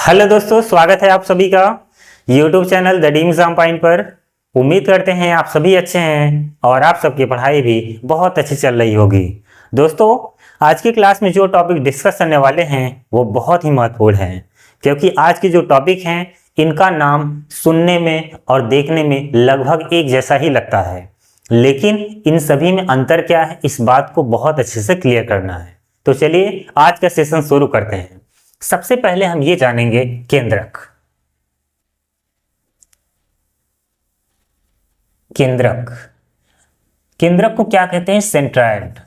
Hello दोस्तों, स्वागत है आप सभी का YouTube channel the dream exam point पर। उम्मीद करते हैं आप सभी अच्छे हैं और आप सबकी पढ़ाई भी बहुत अच्छी चल रही होगी। दोस्तों, आज की क्लास में जो टॉपिक डिस्कस करने वाले हैं वो बहुत ही महत्वपूर्ण है, क्योंकि आज के जो टॉपिक हैं इनका नाम सुनने में और देखने में लगभग एक जैसा ही लगता है, लेकिन इन सभी में अंतर क्या है इस बात को बहुत अच्छे से क्लियर करना है। तो चलिए आज का सेशन शुरू करते हैं। सबसे पहले हम ये जानेंगे केंद्रक। केंद्रक केंद्रक को क्या कहते हैं? सेंट्रायड।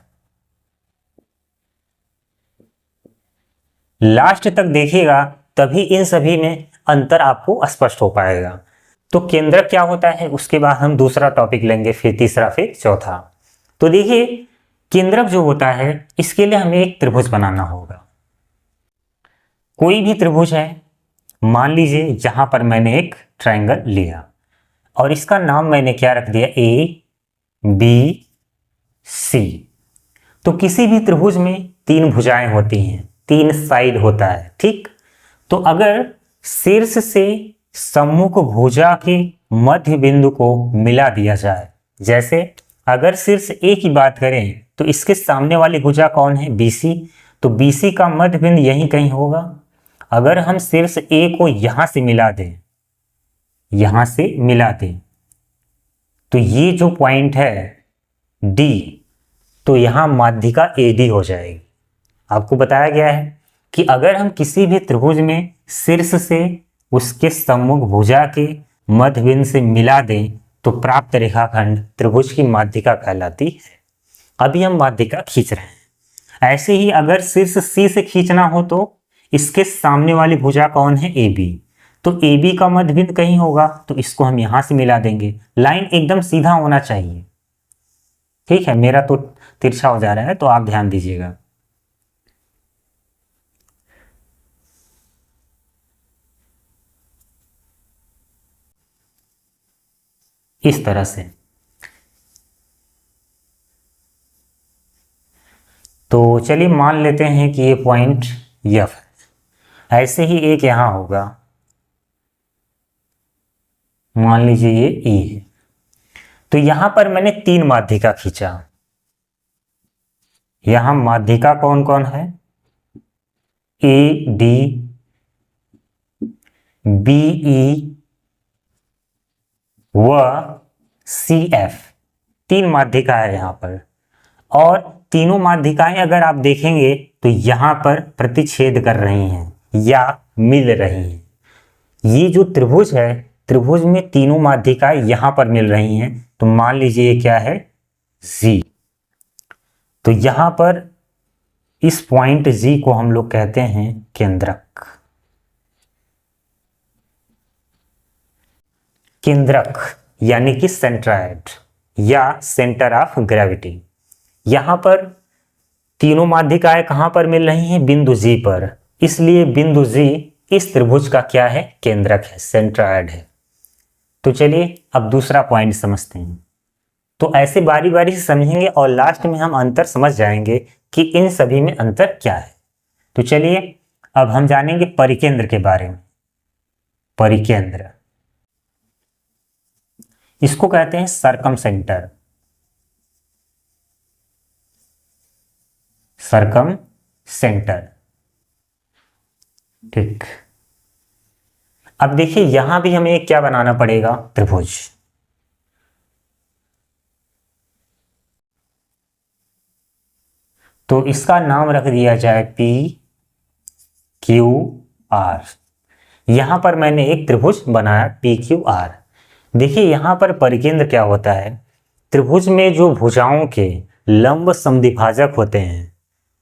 लास्ट तक देखिएगा तभी इन सभी में अंतर आपको स्पष्ट हो पाएगा। तो केंद्रक क्या होता है, उसके बाद हम दूसरा टॉपिक लेंगे, फिर तीसरा, फिर चौथा। तो देखिए, केंद्रक जो होता है इसके लिए हमें एक त्रिभुज बनाना होगा। कोई भी त्रिभुज है, मान लीजिए जहां पर मैंने एक ट्रायंगल लिया और इसका नाम मैंने क्या रख दिया, ए बी सी। तो किसी भी त्रिभुज में तीन भुजाएं होती हैं, तीन साइड होता है, ठीक। तो अगर शीर्ष से सम्मुख भुजा के मध्य बिंदु को मिला दिया जाए, जैसे अगर शीर्ष ए की बात करें तो इसके सामने वाली भुजा कौन है, बीसी। तो बीसी का मध्य बिंदु यहीं कहीं होगा। अगर हम शीर्ष ए को यहां से मिला दें, यहां से मिला दें, तो ये जो पॉइंट है डी, तो यहां माध्यिका एडी हो जाएगी। आपको बताया गया है कि अगर हम किसी भी त्रिभुज में शीर्ष से उसके सम्मुख भुजा के मध्य बिंदु से मिला दें तो प्राप्त रेखाखंड त्रिभुज की माध्यिका कहलाती है। अभी हम माध्यिका खींच रहे हैं। ऐसे ही अगर शीर्ष सी से खींचना हो तो इसके सामने वाली भुजा कौन है, ए बी। तो ए बी का मध्य बिंदु कहीं होगा, तो इसको हम यहां से मिला देंगे। लाइन एकदम सीधा होना चाहिए, ठीक है। मेरा तो तिरछा हो जा रहा है तो आप ध्यान दीजिएगा। इस तरह से। तो चलिए मान लेते हैं कि ये पॉइंट एफ है। ऐसे ही एक यहां होगा, मान लीजिए ये ई है। तो यहां पर मैंने तीन माध्यिका खींचा। यहां माध्यिका कौन कौन है, ए डी बी ई व सी एफ, तीन माध्यिका है यहां पर। और तीनों माध्यिकाएं अगर आप देखेंगे तो यहां पर प्रतिच्छेद कर रही हैं या मिल रही हैं। ये जो त्रिभुज है, त्रिभुज में तीनों माध्यिकाएं यहां पर मिल रही हैं। तो मान लीजिए ये क्या है, जी। तो यहां पर इस पॉइंट जी को हम लोग कहते हैं केंद्रक। केंद्रक यानी कि सेंट्रायड या सेंटर ऑफ ग्रेविटी। यहां पर तीनों माध्यिकाएं कहां पर मिल रही हैं, बिंदु जी पर। इसलिए बिंदु जी इस त्रिभुज का क्या है, केंद्रक है, सेंट्रायड है। तो चलिए अब दूसरा पॉइंट समझते हैं। तो ऐसे बारी बारी से समझेंगे और लास्ट में हम अंतर समझ जाएंगे कि इन सभी में अंतर क्या है। तो चलिए अब हम जानेंगे परिकेंद्र के बारे में। परिकेंद्र, इसको कहते हैं सर्कम सेंटर। सर्कम सेंटर, ठीक। अब देखिए यहां भी हमें क्या बनाना पड़ेगा, त्रिभुज। तो इसका नाम रख दिया जाए पी क्यू आर। यहां पर मैंने एक त्रिभुज बनाया पी क्यू आर। देखिए यहां पर परिकेंद्र क्या होता है, त्रिभुज में जो भुजाओं के लंब समद्विभाजक होते हैं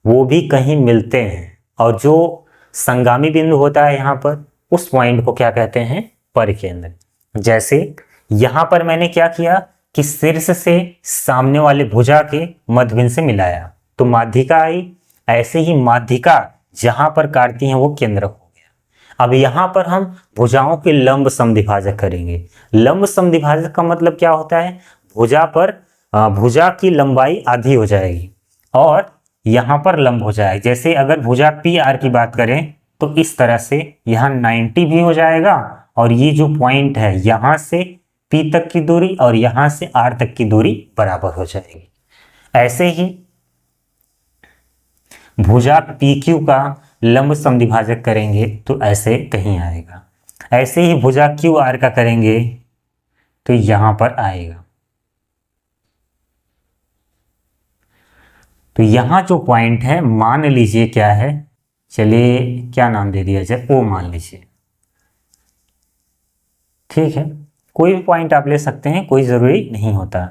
वो भी कहीं मिलते हैं, और जो संगामी बिंदु होता है यहां पर, उस पॉइंट को क्या कहते हैं, परिकेंद्र। जैसे यहां पर मैंने क्या किया कि शीर्ष से सामने वाले भुजा के मध्य बिंदु से मिलाया तो माध्यिका आई। ऐसे ही माध्यिका जहां पर काटती हैं वो केंद्रक हो गया। अब यहां पर हम भुजाओं के लंब समद्विभाजक करेंगे। लंब समद्विभाजक का मतलब क्या होता है, भुजा पर भुजा की लंबाई आधी हो जाएगी और यहां पर लंब हो जाए। जैसे अगर भुजा पी आर की बात करें तो इस तरह से यहाँ 90 भी हो जाएगा और ये जो पॉइंट है यहाँ से P तक की दूरी और यहाँ से R तक की दूरी बराबर हो जाएगी। ऐसे ही भुजा PQ का लंब समद्विभाजक करेंगे तो ऐसे कहीं आएगा। ऐसे ही भुजा QR का करेंगे तो यहां पर आएगा। तो यहां जो पॉइंट है मान लीजिए क्या है, चलिए क्या नाम दे दिया जाए, O मान लीजिए। ठीक है, कोई भी पॉइंट आप ले सकते हैं, कोई जरूरी नहीं होता।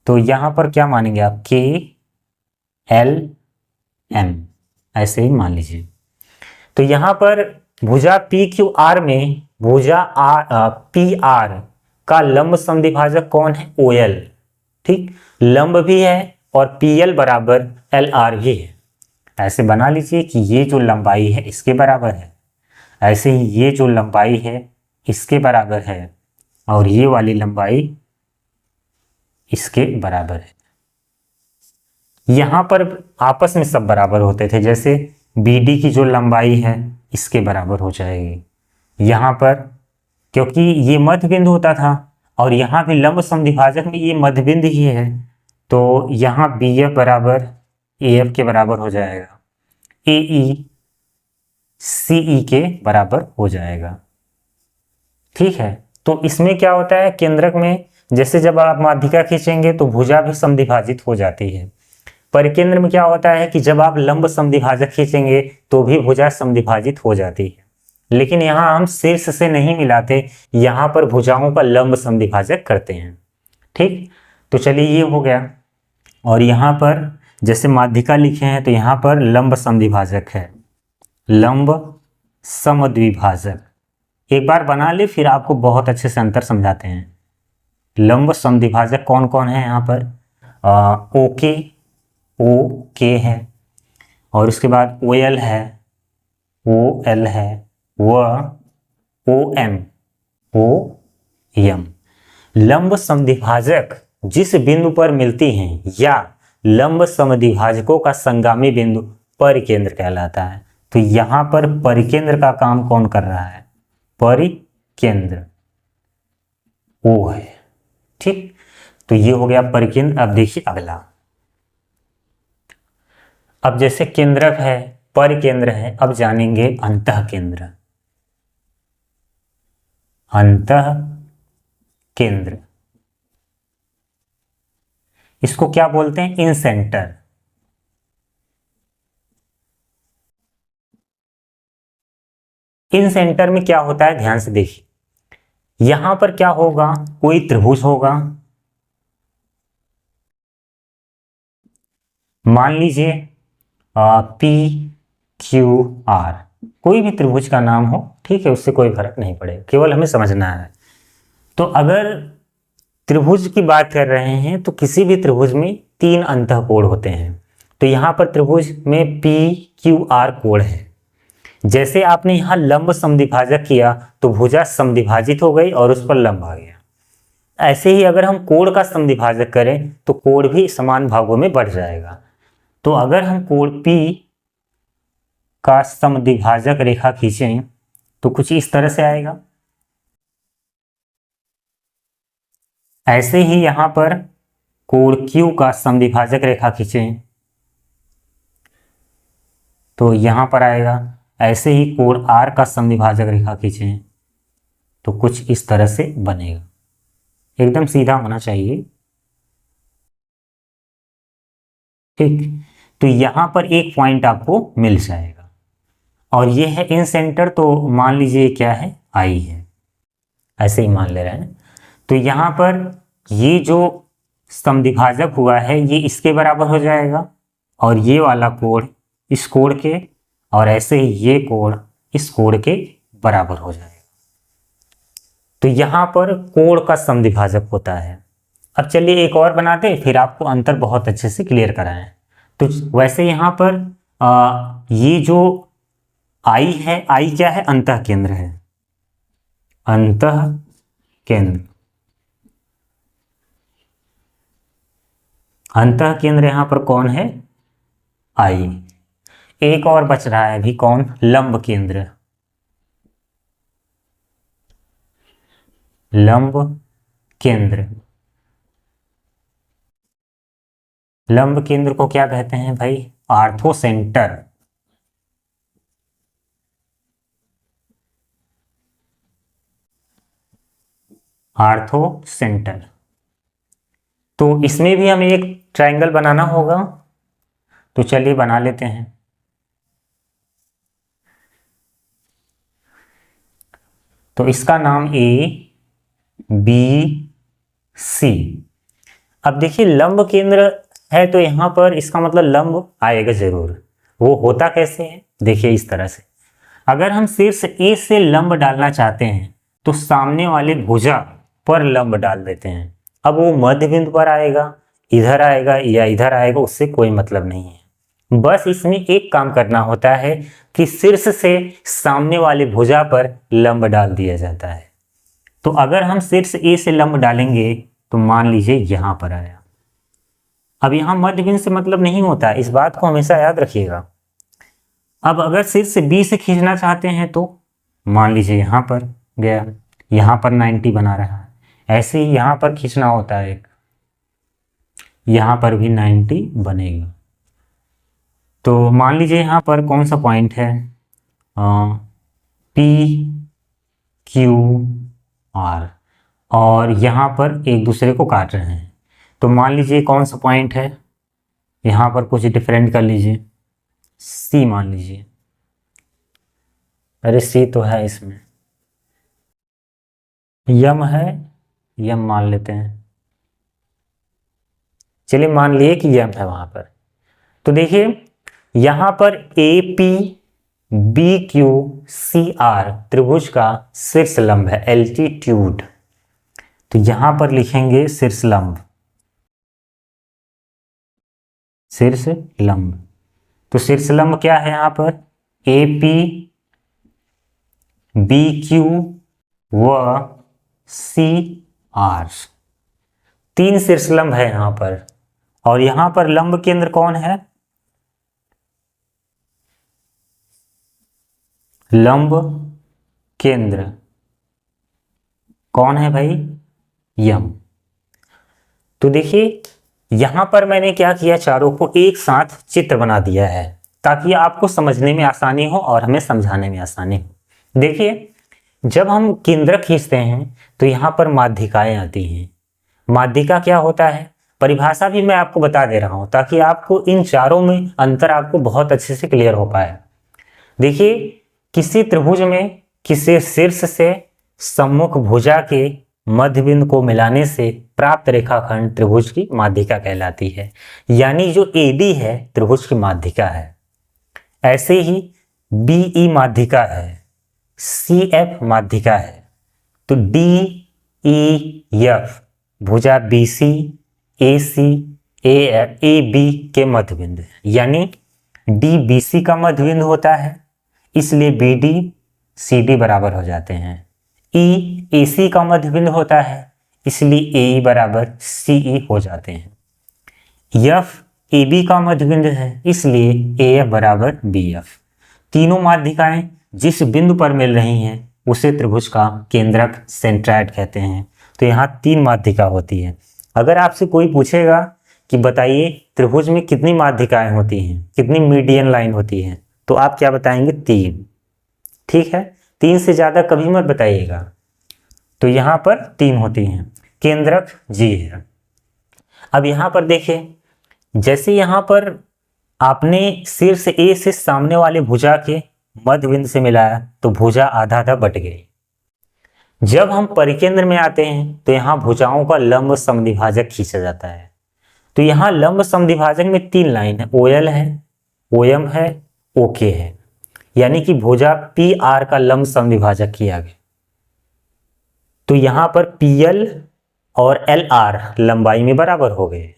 तो यहां पर क्या मानेंगे आप, K L M ऐसे ही मान लीजिए। तो यहां पर भुजा PQR में भुजा PR का लंब समद्विभाजक कौन है, OL। ठीक, लंब भी है और PL बराबर LR भी है। ऐसे बना लीजिए कि ये जो लंबाई है इसके बराबर है, ऐसे ही ये जो लंबाई है इसके बराबर है और ये वाली लंबाई इसके बराबर है। यहां पर आपस में सब बराबर होते थे, जैसे BD की जो लंबाई है इसके बराबर हो जाएगी। यहां पर क्योंकि ये मध्य बिंदु होता था और यहाँ भी लंब समद्विभाजक में ये मध्य बिंदु ही है, तो यहाँ BF बराबर AF के बराबर हो जाएगा, AE CE के बराबर हो जाएगा। ठीक है, तो इसमें क्या होता है, केंद्रक में जैसे जब आप माध्यिका खींचेंगे तो भुजा भी समद्विभाजित हो जाती है। परिकेंद्र में क्या होता है कि जब आप लंब समद्विभाजक खींचेंगे तो भी भुजा समद्विभाजित हो जाती है, लेकिन यहाँ हम शीर्ष से नहीं मिलाते, यहाँ पर भुजाओं का लंब समद्विभाजक करते हैं। ठीक, तो चलिए ये हो गया। और यहाँ पर जैसे माध्यिका लिखे हैं तो यहाँ पर लंब समद्विभाजक है, लंब समद्विभाजक। एक बार बना ले फिर आपको बहुत अच्छे से अंतर समझाते हैं। लंब समद्विभाजक कौन कौन है यहाँ पर, OK है और उसके बाद OL है, OL है, OM लंब समद्विभाजक जिस बिंदु पर मिलती हैं या लंब समद्विभाजकों का संगामी बिंदु परिकेंद्र कहलाता है। तो यहां पर परिकेंद्र का काम कौन कर रहा है, परिकेंद्र O है। ठीक, तो ये हो गया परिकेंद्र। अब देखिए अगला, अब जैसे केंद्रक है, परिकेंद्र है, अब जानेंगे अंतः केंद्र। अंतः केंद्र इसको क्या बोलते हैं, इन सेंटर। इन सेंटर में क्या होता है, ध्यान से देखिए, यहां पर क्या होगा, कोई त्रिभुज होगा, मान लीजिए PQR, कोई भी त्रिभुज का नाम हो, ठीक है, उससे कोई फर्क नहीं पड़ेगा, केवल हमें समझना है। तो अगर त्रिभुज की बात कर रहे हैं तो किसी भी त्रिभुज में 3 अंतःकोण होते हैं। तो यहाँ पर त्रिभुज में PQR कोण है। जैसे आपने यहाँ लंब समद्विभाजक किया तो भुजा समद्विभाजित हो गई और उस पर लंब आ गया। ऐसे ही अगर हम कोण का समद्विभाजक करें तो कोण भी समान भागों में बढ़ जाएगा। तो अगर हम कोण P का समद्विभाजक रेखा खींचें तो कुछ इस तरह से आएगा। ऐसे ही यहां पर कोण Q का समद्विभाजक रेखा खींचें तो यहां पर आएगा। ऐसे ही कोण R का समद्विभाजक रेखा खींचें तो कुछ इस तरह से बनेगा, एकदम सीधा होना चाहिए। ठीक, तो यहां पर एक पॉइंट आपको मिल जाएगा और ये है इन सेंटर, तो मान लीजिए क्या है, I है, ऐसे ही मान ले रहे हैं। तो यहां पर ये जो समद्विभाजक हुआ है ये इसके बराबर हो जाएगा और ये वाला कोण इस कोण के, और ऐसे ही ये कोण इस कोण के बराबर हो जाएगा। तो यहां पर कोण का समद्विभाजक होता है। अब चलिए एक और बनाते हैं, फिर आपको अंतर बहुत अच्छे से क्लियर कराएं। तो वैसे यहां पर ये जो I है, I क्या है, अंतः केंद्र है, अंतः केंद्र। अंतः केंद्र यहां पर कौन है, I। एक और बच रहा है अभी, कौन? लंब केंद्र। लंब केंद्र। लंब केंद्र को क्या कहते हैं भाई? Ortho centre. Ortho centre. तो इसमें भी हमें एक ट्रायंगल बनाना होगा, तो चलिए बना लेते हैं। तो इसका नाम ए बी सी। अब देखिए लंब केंद्र है तो यहां पर इसका मतलब लंब आएगा जरूर। वो होता कैसे है? देखिए इस तरह से, अगर हम शीर्ष ए से लंब डालना चाहते हैं तो सामने वाले भुजा पर लंब डाल देते हैं। अब वो मध्य बिंदु पर आएगा, इधर आएगा या इधर आएगा, उससे कोई मतलब नहीं है। बस इसमें एक काम करना होता है कि शीर्ष से सामने वाले भुजा पर लंब डाल दिया जाता है। तो अगर हम शीर्ष ए से लंब डालेंगे तो मान लीजिए यहां पर आया। अब यहां मध्य बिंदु से मतलब नहीं होता है, इस बात को हमेशा याद रखिएगा। अब अगर शीर्ष बी से खींचना चाहते हैं तो मान लीजिए यहां पर गया, यहां पर 90 बना रहा है। ऐसे ही यहां पर खींचना होता है एक, यहां पर भी 90 बनेगा। तो मान लीजिए यहां पर कौन सा पॉइंट है? पी क्यू आर, और यहां पर एक दूसरे को काट रहे हैं। तो मान लीजिए कौन सा पॉइंट है? यहां पर कुछ डिफरेंट कर लीजिए, सी मान लीजिए। अरे सी तो है इसमें, यम है, यम मान लेते हैं। चलिए मान लिए कि यम है वहां पर। तो देखिए यहां पर A P B Q C R त्रिभुज का शीर्ष लंब है, एल्टीट्यूड। तो यहां पर लिखेंगे शीर्ष लंब, शीर्ष लंब। तो शीर्ष लंब क्या है यहां पर? ए पी बी क्यू व सी आर, तीन शीर्ष लंब है यहां पर। और यहां पर लंब केंद्र कौन है? लंब केंद्र कौन है भाई? यम। तो देखिए यहां पर मैंने क्या किया, चारों को एक साथ चित्र बना दिया है ताकि आपको समझने में आसानी हो और हमें समझाने में आसानी हो। देखिए जब हम केंद्र खींचते हैं तो यहां पर माध्यिकाएं आती हैं। माध्यिका क्या होता है? परिभाषा भी मैं आपको बता दे रहा हूं ताकि आपको इन चारों में अंतर आपको बहुत अच्छे से क्लियर हो पाए। देखिए किसी त्रिभुज में किसी शीर्ष से सम्मुख भुजा के मध्य बिंदु को मिलाने से प्राप्त रेखाखंड त्रिभुज की माध्यिका कहलाती है। यानी जो एडी है त्रिभुज की माध्यिका है। ऐसे ही बीई माध्यिका है, सीएफ माध्यिका है। तो डी ई एफ भुजा बीसी एसी ए बी के मध्य बिंदु है, यानी डी बीसी का मध्य बिंदु होता है, इसलिए बी डी सी डी बराबर हो जाते हैं। ई ए सी का मध्य बिंदु होता है, इसलिए ए ई बराबर सी ई हो जाते हैं। एफ ए बी का मध्य बिंदु है, इसलिए ए एफ बराबर बी एफ। तीनों माध्यिकाएं जिस बिंदु पर मिल रही हैं उसे त्रिभुज का केंद्रक सेंट्राइड कहते हैं। तो यहाँ तीन माध्यिका होती है। अगर आपसे कोई पूछेगा कि बताइए त्रिभुज में कितनी माध्यिकाएं होती हैं, कितनी मीडियन लाइन होती है, तो आप क्या बताएंगे? तीन। ठीक है, तीन से ज्यादा कभी मत बताइएगा। तो यहां पर तीन होती हैं, केंद्रक जी है। अब यहां पर देखिए जैसे यहां पर आपने शीर्ष ए से सामने वाले भुजा के मध्य बिंदु से मिलाया तो भुजा आधा आधा बट गई। जब हम परिकेंद्र में आते हैं तो यहां भुजाओं का लंब समद्विभाजक खींचा जाता है। तो यहां लंब समद्विभाजक में तीन लाइन है, ओएल है, ओएम है, ओके है, यानी कि भुजा पी आर का लंब समद्विभाजक किया गया। तो यहां पर पीएल और एल आर लंबाई में बराबर हो गए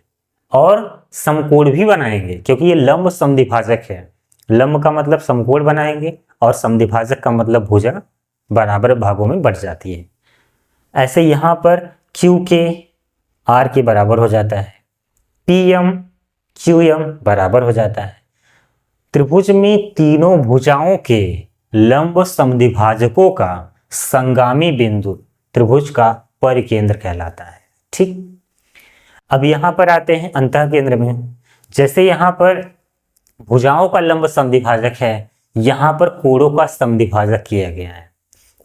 और समकोण भी बनाएंगे क्योंकि ये लंब समद्विभाजक है। लंब का मतलब समकोण बनाएंगे और समद्विभाजक का मतलब भुजा बराबर भागों में बट जाती है। ऐसे यहां पर क्यू के आर के बराबर हो जाता है, पी एम क्यू एम बराबर हो जाता है। त्रिभुज में तीनों भुजाओं के लंब समद्विभाजकों का संगामी बिंदु त्रिभुज का परिकेंद्र कहलाता है। ठीक, अब यहां पर आते हैं अंतः केंद्र में। जैसे यहां पर भुजाओं का लंब समद्विभाजक है, यहां पर कोणों का समद्विभाजक किया गया है।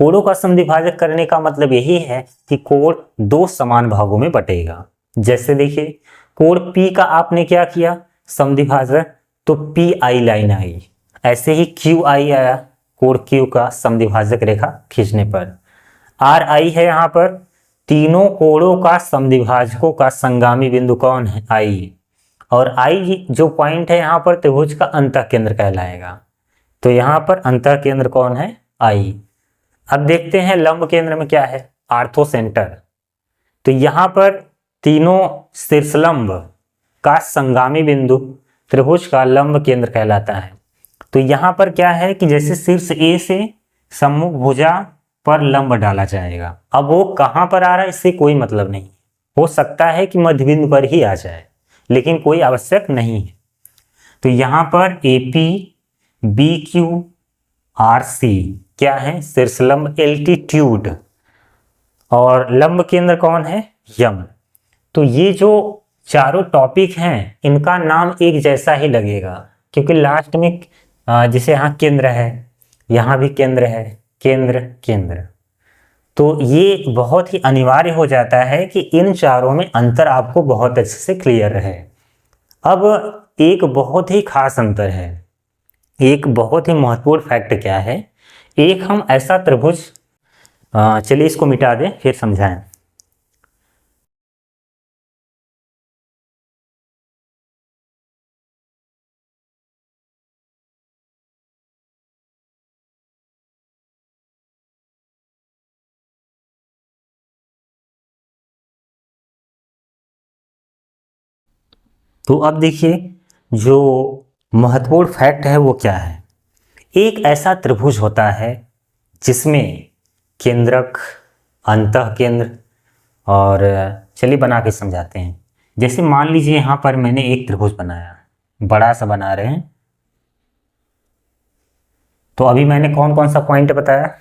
कोणों का समद्विभाजक करने का मतलब यही है कि कोण दो समान भागों में बटेगा। जैसे देखिए, कोण P का आपने क्या किया समद्विभाजक, तो PI लाइन आई, ऐसे ही QI आया, कोण Q का समद्विभाजक रेखा खींचने पर। RI है, यहाँ पर तीनों कोणों का समद्विभाजकों का संगामी बिंदु कौन है, I, और I जो पॉइंट है यहाँ पर त्रिभुज का अंतः केंद्र कहलाएगा। तो यहाँ पर अंतः केंद्र कौन है, I। अब देखते हैं लंब केंद्र में क्या है, आर्थो सेंटर। तो यहाँ पर तीनों शीर्षलंब का संगामी बिंदु त्रिभुज का लंब केंद्र कहलाता है। तो यहाँ पर क्या है कि जैसे शीर्ष A से सम्मुख भुजा पर लंब डाला जाएगा। अब वो कहाँ पर आ रहा है इससे कोई मतलब नहीं, हो सकता है कि मध्य बिंदु पर ही आ जाए, लेकिन कोई आवश्यक नहीं है। तो यहाँ पर AP BQ RC क्या है, शीर्षलंब एल्टीट्यूड, और लंब केंद्र कौन है, यम। तो ये जो चारों टॉपिक हैं इनका नाम एक जैसा ही लगेगा, क्योंकि लास्ट में जैसे यहाँ केंद्र है, यहाँ भी केंद्र है, केंद्र केंद्र, तो ये बहुत ही अनिवार्य हो जाता है कि इन चारों में अंतर आपको बहुत अच्छे से क्लियर रहे। अब एक बहुत ही खास अंतर है, एक बहुत ही महत्वपूर्ण फैक्ट क्या है, एक हम ऐसा त्रिभुज, चलिए इसको मिटा दें फिर समझाएं। तो अब देखिए जो महत्वपूर्ण फैक्ट है वो क्या है, एक ऐसा त्रिभुज होता है जिसमें केंद्रक, अंतः केंद्र, और चलिए बना के समझाते हैं। जैसे मान लीजिए यहाँ पर मैंने एक त्रिभुज बनाया, बड़ा सा बना रहे हैं। तो अभी मैंने कौन कौन सा पॉइंट बताया,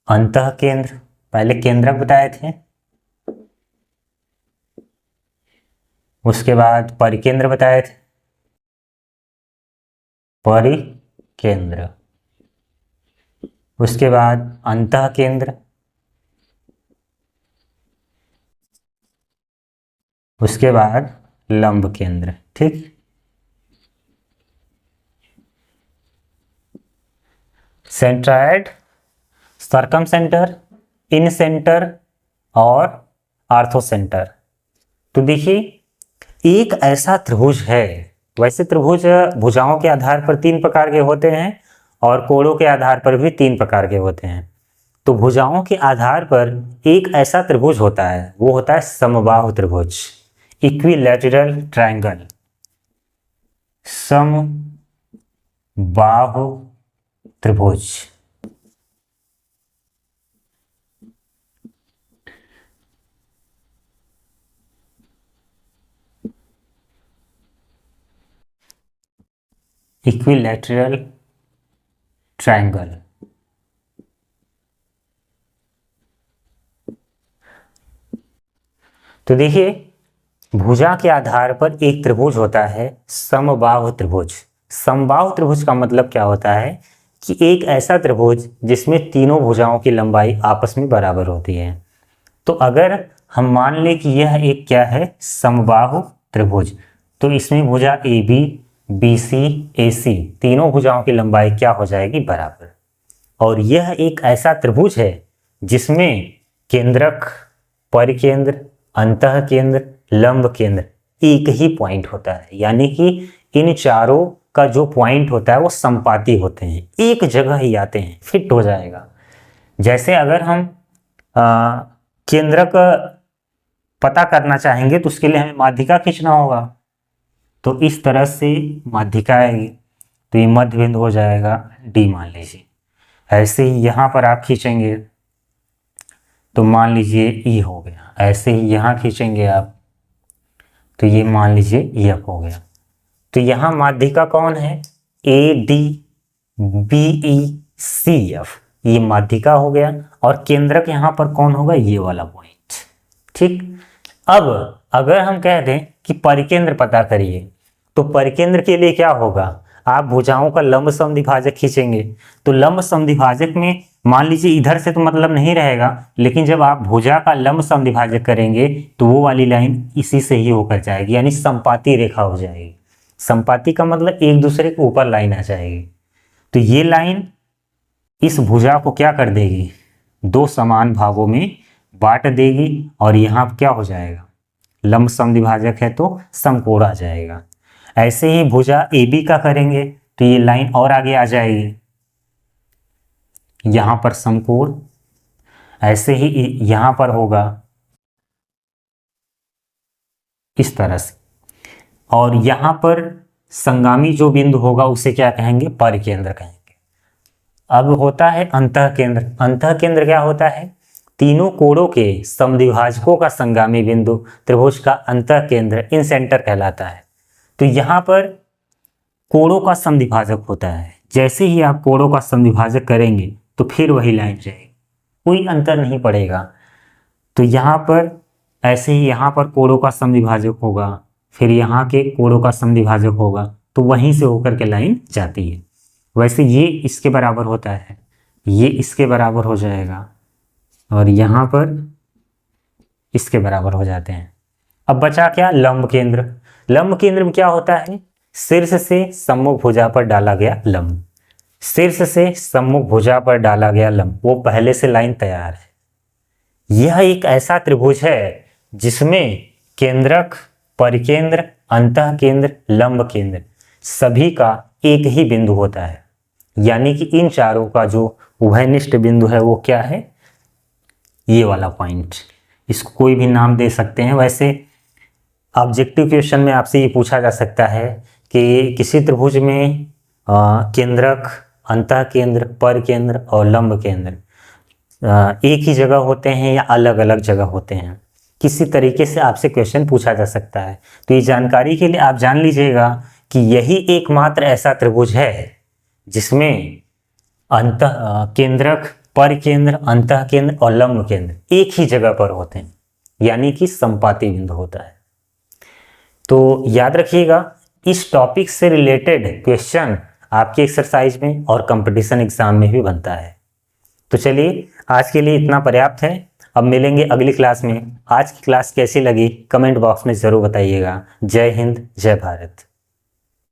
अंतः केंद्र, पहले केंद्रक बताए थे, उसके बाद परिकेंद्र बताए थे, परिकेंद्र, उसके बाद अंतः केंद्र, उसके बाद लंब केंद्र। ठीक, सेंट्रायड, सर्कम सेंटर, इन सेंटर और आर्थो सेंटर। तो देखिए एक ऐसा त्रिभुज है, वैसे त्रिभुज भुजाओं के आधार पर 3 प्रकार के होते हैं और कोणों के आधार पर भी 3 प्रकार के होते हैं। तो भुजाओं के आधार पर एक ऐसा त्रिभुज होता है, वो होता है समबाहु त्रिभुज, इक्विलैटरल ट्रायंगल, समबाहु त्रिभुज। Equilateral triangle. तो देखिए भुजा के आधार पर एक त्रिभुज होता है समबाहु त्रिभुज। समबाहु त्रिभुज का मतलब क्या होता है कि एक ऐसा त्रिभुज जिसमें तीनों भुजाओं की लंबाई आपस में बराबर होती है। तो अगर हम मान लें कि यह एक क्या है, समबाहु त्रिभुज, तो इसमें भुजा AB BC AC तीनों भुजाओं की लंबाई क्या हो जाएगी, बराबर। और यह एक ऐसा त्रिभुज है जिसमें केंद्रक, परिकेंद्र, अंतः केंद्र, लंब केंद्र एक ही पॉइंट होता है, यानी कि इन चारों का जो पॉइंट होता है वो संपाती होते हैं, एक जगह ही आते हैं, फिट हो जाएगा। जैसे अगर हम केंद्रक पता करना चाहेंगे तो उसके लिए हमें माध्यिका खींचना होगा, तो इस तरह से माध्यिका आएगी, तो ये मध्य बिंदु हो जाएगा D मान लीजिए। ऐसे ही यहाँ पर आप खींचेंगे तो मान लीजिए E हो गया, ऐसे ही यहाँ खींचेंगे आप तो ये मान लीजिए F हो गया। तो यहाँ माध्यिका कौन है? ADBECF, ये माध्यिका हो गया। और केंद्रक यहाँ पर कौन होगा? ये वाला पॉइंट। ठीक, अब अगर हम कह दें कि परिकेंद्र पता करिए, तो परिकेंद्र के लिए क्या होगा? आप भुजाओं का लंब समद्विभाजक खींचेंगे, तो लंब समद्विभाजक में मान लीजिए इधर से तो मतलब नहीं रहेगा, लेकिन जब आप भुजा का लंब समद्विभाजक करेंगे तो वो वाली लाइन इसी से ही होकर जाएगी, यानी संपाती रेखा हो जाएगी। संपाती का मतलब एक दूसरे के ऊपर लाइन आ जाएगी। तो ये लाइन इस भुजा को क्या कर देगी? दो समान भागों में बांट देगी, और यहाँ क्या हो जाएगा? लंब समद्विभाजक है तो समकोण आ जाएगा। ऐसे ही भुजा AB का करेंगे तो ये लाइन और आगे आ जाएगी, यहां पर समकोण। ऐसे ही यहां पर होगा इस तरह से, और यहां पर संगामी जो बिंदु होगा उसे क्या कहेंगे? परिकेंद्र कहेंगे। अब होता है अंतः केंद्र। अंतः केंद्र क्या होता है? तीनों कोणों के समद्विभाजकों का संगामी बिंदु त्रिभुज का अंतः केंद्र इन सेंटर कहलाता है। तो यहाँ पर कोणों का समद्विभाजक होता है। जैसे ही आप कोणों का समद्विभाजक करेंगे तो फिर वही लाइन जाएगी, कोई अंतर नहीं पड़ेगा। तो यहाँ पर ऐसे ही यहाँ पर कोणों का समद्विभाजक होगा, फिर यहाँ के कोणों का समद्विभाजक होगा, तो वहीं से होकर के लाइन जाती है। वैसे ये इसके बराबर होता है, ये इसके बराबर हो जाएगा, और यहाँ पर इसके बराबर हो जाते हैं। अब बचा क्या? लंब केंद्र। लंब केंद्र में क्या होता है? शीर्ष से सम्मुख भुजा पर डाला गया लंब। शीर्ष से सम्मुख भुजा पर डाला गया लंब, वो पहले से लाइन तैयार है। यह एक ऐसा त्रिभुज है जिसमें केंद्रक, परिकेंद्र, अंतः केंद्र, लंब केंद्र सभी का एक ही बिंदु होता है। यानी कि इन चारों का जो उभयनिष्ठ बिंदु है वो क्या है? ये वाला पॉइंट। इसको कोई भी नाम दे सकते हैं। वैसे ऑब्जेक्टिव क्वेश्चन में आपसे ये पूछा जा सकता है कि किसी त्रिभुज में केंद्रक, अंतः केंद्र, परिकेंद्र और लंब केंद्र एक ही जगह होते हैं या अलग अलग जगह होते हैं। किसी तरीके से आपसे क्वेश्चन पूछा जा सकता है। तो ये जानकारी के लिए आप जान लीजिएगा कि यही एकमात्र ऐसा त्रिभुज है जिसमें अंतः केंद्रक, परिकेंद्र, अंतः केंद्र और लंब केंद्र एक ही जगह पर होते हैं, यानी कि संपाती बिंदु होता है। तो याद रखिएगा, इस टॉपिक से रिलेटेड क्वेश्चन आपके एक्सरसाइज में और कंपटीशन एग्जाम में भी बनता है। तो चलिए, आज के लिए इतना पर्याप्त है। अब मिलेंगे अगली क्लास में। आज की क्लास कैसी लगी कमेंट बॉक्स में ज़रूर बताइएगा। जय हिंद, जय भारत।